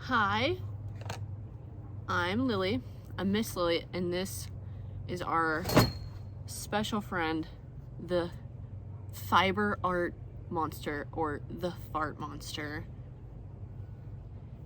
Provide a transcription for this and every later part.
Hi, I'm Lily. I'm Miss Lily, and this is our special friend, the fiber art monster, or the fart monster.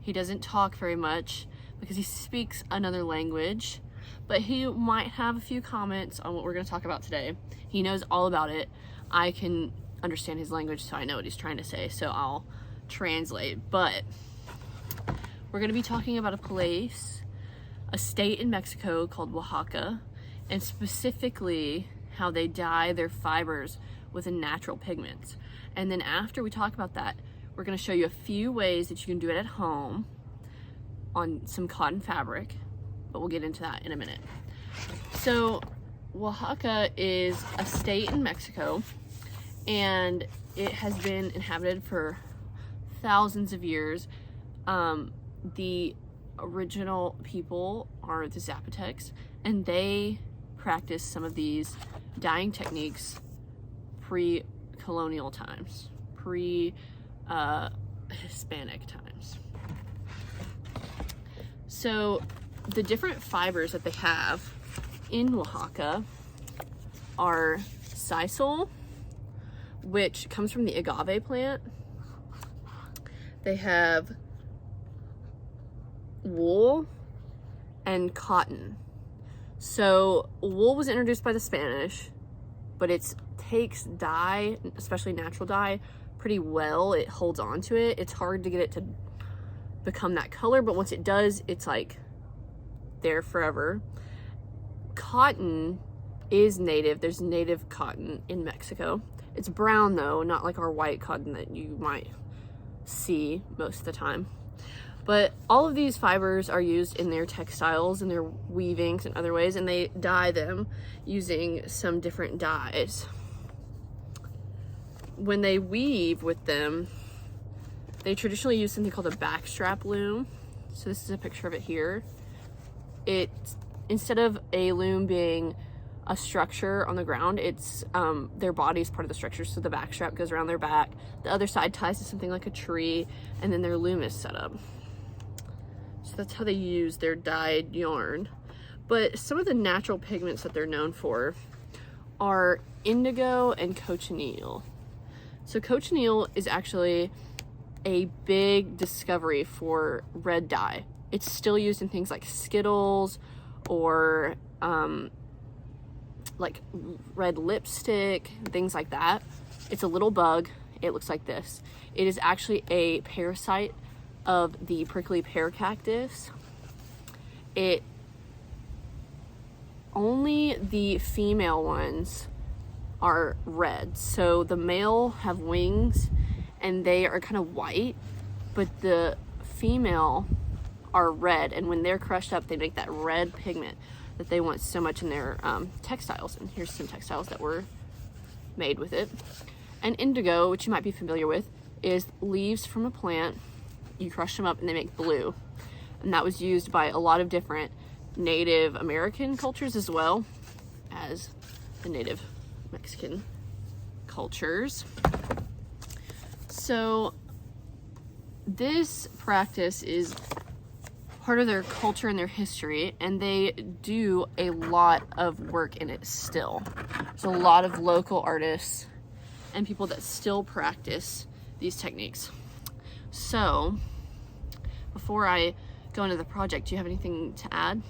He doesn't talk very much because he speaks another language, but he might have a few comments on what we're going to talk about today. He knows all about it. I can understand his language, so I know what he's trying to say, so I'll translate. But we're going to be talking about a state in Mexico called Oaxaca, and specifically how they dye their fibers with a natural pigments. And then after we talk about that, we're going to show you a few ways that you can do it at home on some cotton fabric, but we'll get into that in a minute. So Oaxaca is a state in Mexico, and it has been inhabited for thousands of years. The original people are the Zapotecs, and they practice some of these dyeing techniques pre-colonial times, Hispanic times. So the different fibers that they have in Oaxaca are sisal, which comes from the agave plant. They have wool and cotton. So wool was introduced by the Spanish, but it takes dye, especially natural dye, pretty well. It holds on to it. It's hard to get it to become that color, but once it does, it's like there forever. Cotton is native. There's native cotton in Mexico. It's brown though, not like our white cotton that you might see most of the time. But all of these fibers are used in their textiles and their weavings and other ways, and they dye them using some different dyes. When they weave with them, they traditionally use something called a backstrap loom. So this is a picture of it here. Instead of a loom being a structure on the ground, it's their body is part of the structure, so the backstrap goes around their back. The other side ties to something like a tree, and then their loom is set up. So that's how they use their dyed yarn. But some of the natural pigments that they're known for are indigo and cochineal. So cochineal is actually a big discovery for red dye. It's still used in things like Skittles or like red lipstick, things like that. It's a little bug. It looks like this. It is actually a parasite of the prickly pear cactus. Only the female ones are red. So the male have wings and they are kind of white, but the female are red, and when they're crushed up, they make that red pigment that they want so much in their textiles. And here's some textiles that were made with it. And indigo, which you might be familiar with, is leaves from a plant. You crush them up and they make blue. And that was used by a lot of different Native American cultures as well as the Native Mexican cultures. So this practice is part of their culture and their history, and they do a lot of work in it still. There's a lot of local artists and people that still practice these techniques. So before I go into the project, do you have anything to add?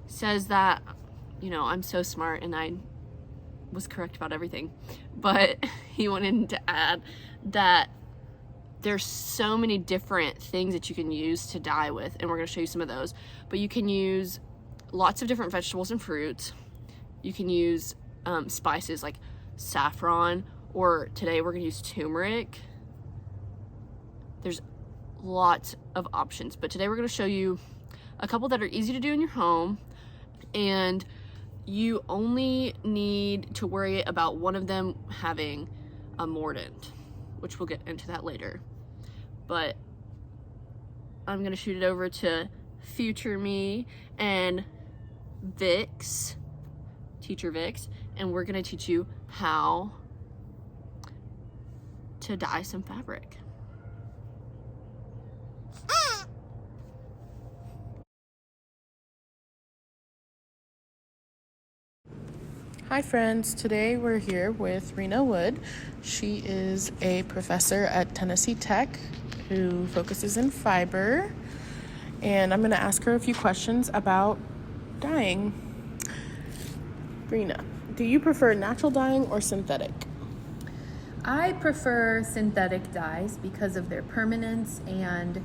Says that, I'm so smart and I was correct about everything, but he wanted to add that there's so many different things that you can use to dye with, and we're going to show you some of those. But you can use lots of different vegetables and fruits. You can use spices like saffron, or today we're going to use turmeric. There's lots of options, but today we're going to show you a couple that are easy to do in your home, and you only need to worry about one of them having a mordant, which we'll get into that later. But I'm going to shoot it over to future me and Vix, teacher Vix, and we're going to teach you how to dye some fabric. Hi friends, today we're here with Rena Wood. She is a professor at Tennessee Tech who focuses in fiber, and I'm going to ask her a few questions about dyeing. Rena, do you prefer natural dyeing or synthetic? I prefer synthetic dyes because of their permanence and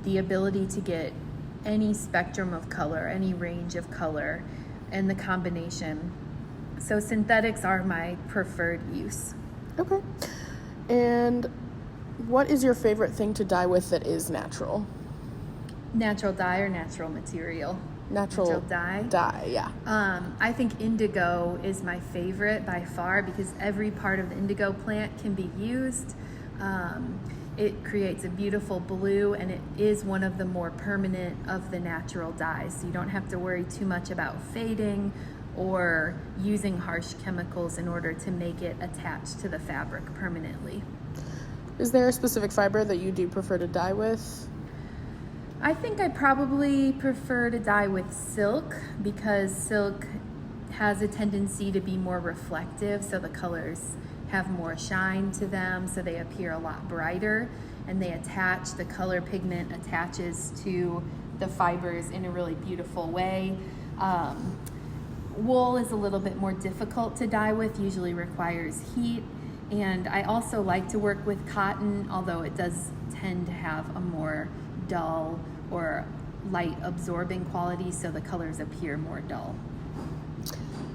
the ability to get any spectrum of color, any range of color, and the combination. So synthetics are my preferred use. Okay. And what is your favorite thing to dye with that is natural? Natural dye or natural material? Natural dye? Dye, yeah. I think indigo is my favorite by far because every part of the indigo plant can be used. It creates a beautiful blue, and it is one of the more permanent of the natural dyes. So you don't have to worry too much about fading or using harsh chemicals in order to make it attach to the fabric permanently. Is there a specific fiber that you do prefer to dye with? I think I probably prefer to dye with silk because silk has a tendency to be more reflective, so the colors have more shine to them, so they appear a lot brighter, and they attach, the color pigment attaches to the fibers in a really beautiful way. Wool is a little bit more difficult to dye with, usually requires heat, and I also like to work with cotton, although it does tend to have a more dull or light absorbing quality, so the colors appear more dull.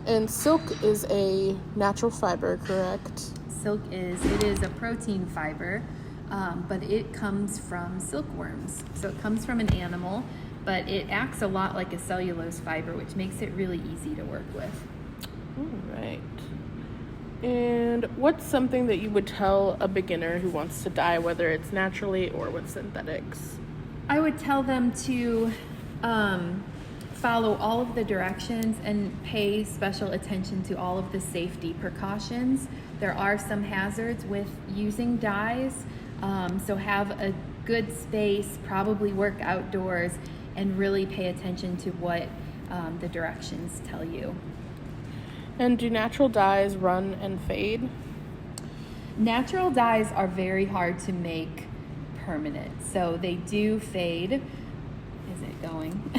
And silk is a natural fiber, correct? It is a protein fiber, but it comes from silkworms. So it comes from an animal, but it acts a lot like a cellulose fiber, which makes it really easy to work with. All right. And what's something that you would tell a beginner who wants to dye, whether it's naturally or with synthetics? I would tell them to follow all of the directions and pay special attention to all of the safety precautions. There are some hazards with using dyes, so have a good space, probably work outdoors, and really pay attention to what the directions tell you. And do natural dyes run and fade? Natural dyes are very hard to make permanent, so they do fade. Is it going?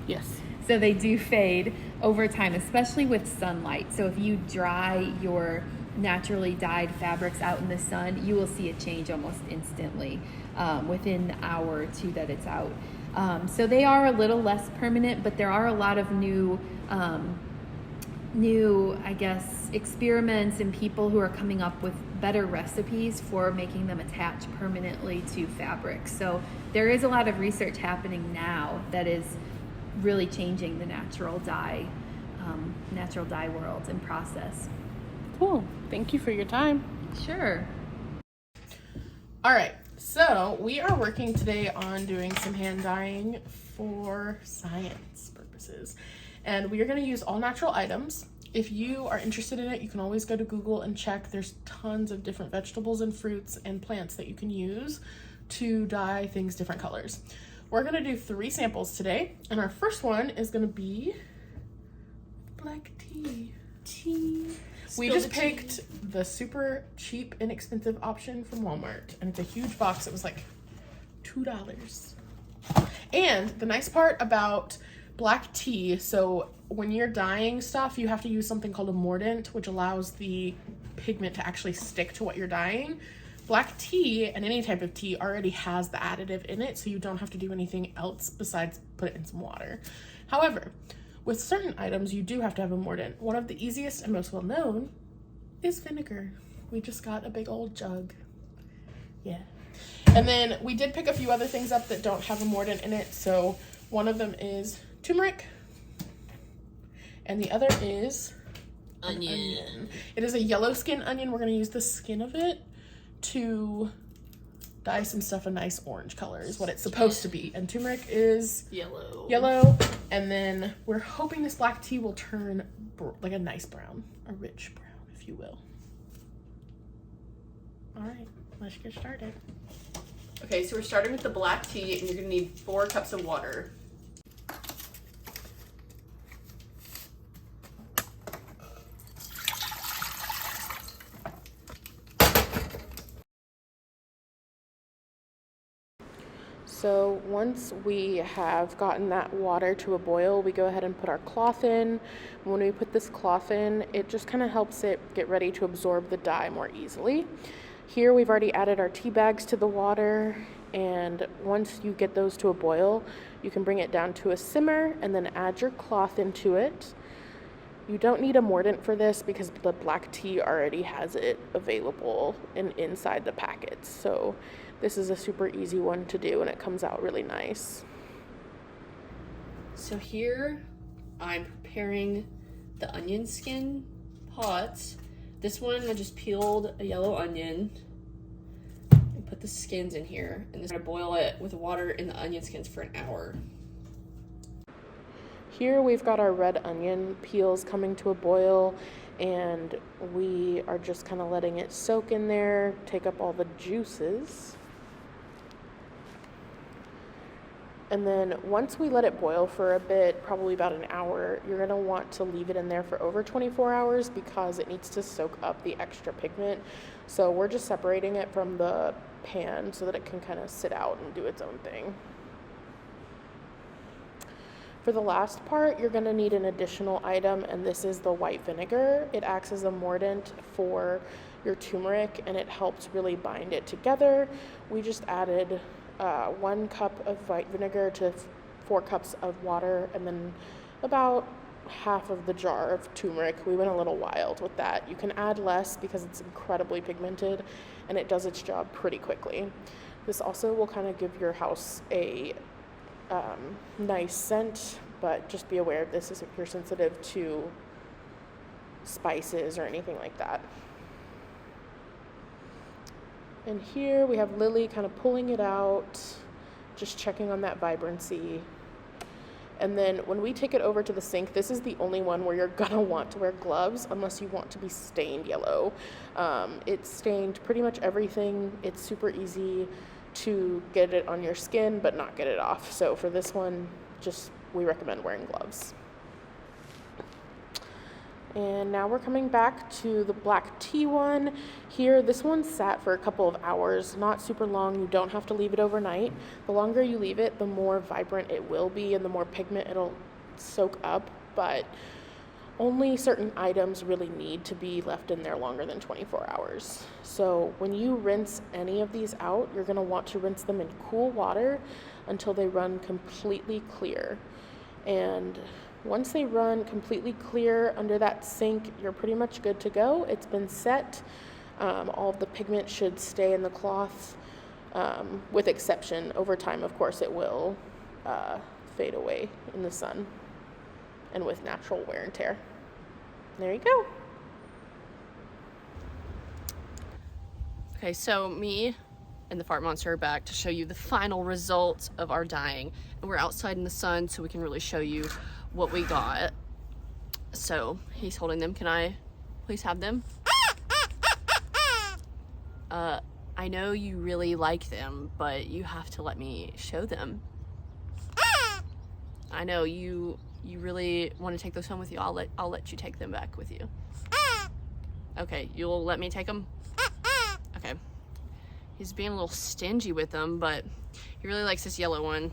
Yes. So they do fade over time, especially with sunlight. So if you dry your naturally dyed fabrics out in the sun, you will see a change almost instantly within the hour or two that it's out. So they are a little less permanent, but there are a lot of new, I guess, experiments and people who are coming up with better recipes for making them attach permanently to fabric. So there is a lot of research happening now that is really changing the natural dye world and process. Cool. Thank you for your time. Sure. All right. So we are working today on doing some hand dyeing for science purposes. And we are going to use all natural items. If you are interested in it, you can always go to Google and check. There's tons of different vegetables and fruits and plants that you can use to dye things different colors. We're going to do 3 samples today, and our first one is going to be black tea. We just picked the super cheap, inexpensive option from Walmart, and it's a huge box. It was like $2. And the nice part about black tea, so when you're dyeing stuff, you have to use something called a mordant, which allows the pigment to actually stick to what you're dyeing. Black tea, and any type of tea, already has the additive in it, so you don't have to do anything else besides put it in some water. However, with certain items, you do have to have a mordant. One of the easiest and most well-known is vinegar. We just got a big old jug. Yeah. And then we did pick a few other things up that don't have a mordant in it, so one of them is turmeric, and the other is onion. It is a yellow skin onion. We're going to use the skin of it to dye some stuff a nice orange color is what it's supposed to be. And turmeric is yellow. And then we're hoping this black tea will turn like a nice brown, a rich brown, if you will. All right, let's get started. Okay, so we're starting with the black tea, and you're gonna need 4 cups of water. So once we have gotten that water to a boil, we go ahead and put our cloth in. When we put this cloth in, it just kind of helps it get ready to absorb the dye more easily. Here we've already added our tea bags to the water, and once you get those to a boil, you can bring it down to a simmer and then add your cloth into it. You don't need a mordant for this because the black tea already has it available and inside the packets. So this is a super easy one to do, and it comes out really nice. So here I'm preparing the onion skin pots. This one I just peeled a yellow onion and put the skins in here, and then I boil it with water in the onion skins for an hour. Here we've got our red onion peels coming to a boil, and we are just kind of letting it soak in there, take up all the juices. And then once we let it boil for a bit, probably about an hour, you're going to want to leave it in there for over 24 hours because it needs to soak up the extra pigment. So we're just separating it from the pan so that it can kind of sit out and do its own thing. For the last part, you're going to need an additional item, and this is the white vinegar. It acts as a mordant for your turmeric, and it helps really bind it together. We just added 1 cup of white vinegar to 4 cups of water, and then about half of the jar of turmeric. We went a little wild with that. You can add less because it's incredibly pigmented, and it does its job pretty quickly. This also will kind of give your house a nice scent, but just be aware of this if you're sensitive to spices or anything like that. And here we have Lily kind of pulling it out, just checking on that vibrancy. And then when we take it over to the sink, this is the only one where you're gonna want to wear gloves unless you want to be stained yellow. It's stained pretty much everything. It's super easy to get it on your skin but not get it off. So for this one, we recommend wearing gloves. And now we're coming back to the black tea one. Here, this one sat for a couple of hours, not super long. You don't have to leave it overnight. The longer you leave it, the more vibrant it will be and the more pigment it'll soak up, but only certain items really need to be left in there longer than 24 hours. So when you rinse any of these out, you're gonna want to rinse them in cool water until they run completely clear. And once they run completely clear under that sink, you're pretty much good to go. It's been set. All of the pigment should stay in the cloth, with exception. Over time, of course, it will fade away in the sun and with natural wear and tear. There you go. Okay, so me and the fart monster are back to show you the final results of our dyeing. And we're outside in the sun so we can really show you what we got. So he's holding them. Can I please have them? I know you really like them, but you have to let me show them. I know you really want to take those home with you. I'll let you take them back with you. Okay, you'll let me take them? Okay. He's being a little stingy with them, but he really likes this yellow one.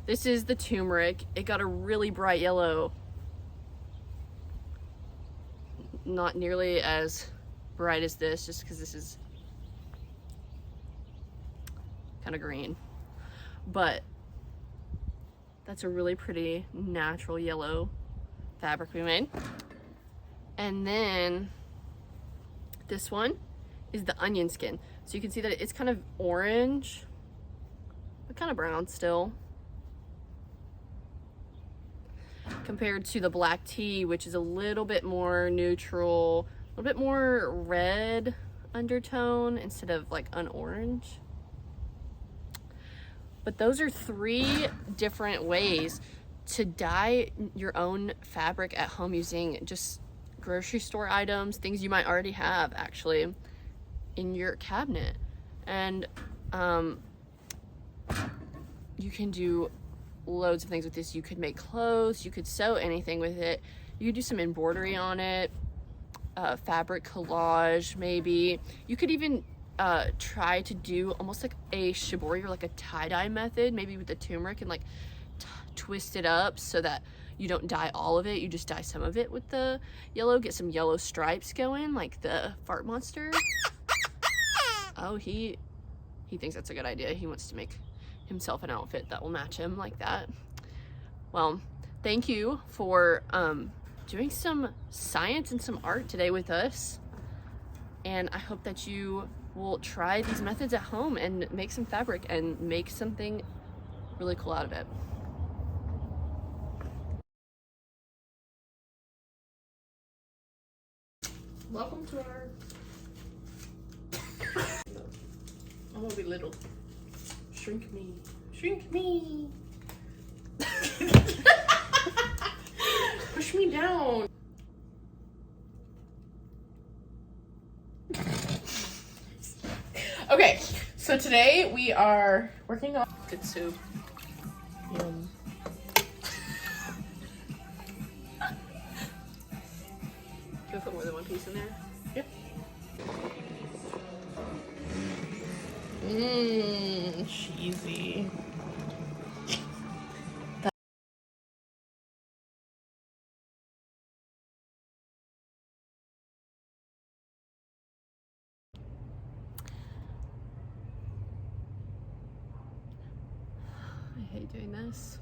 This is the turmeric. It got a really bright yellow. Not nearly as bright as this, just because this is kind of green. But that's a really pretty natural yellow fabric we made. And then this one is the onion skin. So you can see that it's kind of orange, but kind of brown still, compared to the black tea, which is a little bit more neutral, a little bit more red undertone instead of like an orange. But those are 3 different ways to dye your own fabric at home using just grocery store items, things you might already have actually. in your cabinet. And you can do loads of things with this. You could make clothes, you could sew anything with it, you could do some embroidery on it, fabric collage maybe. You could even try to do almost like a shibori or like a tie-dye method, maybe with the turmeric, and like twist it up so that you don't dye all of it, you just dye some of it with the yellow. Get some yellow stripes going like the fart monster. Oh, he thinks that's a good idea. He wants to make himself an outfit that will match him like that. Well, thank you for doing some science and some art today with us, and I hope that you will try these methods at home and make some fabric and make something really cool out of it. Welcome to our... I'm gonna be little. Shrink me. Shrink me. Push me down. Okay, so today we are working on good soup. Yum. Can we put more than one piece in there? Yep. Mmm, cheesy. I hate doing this.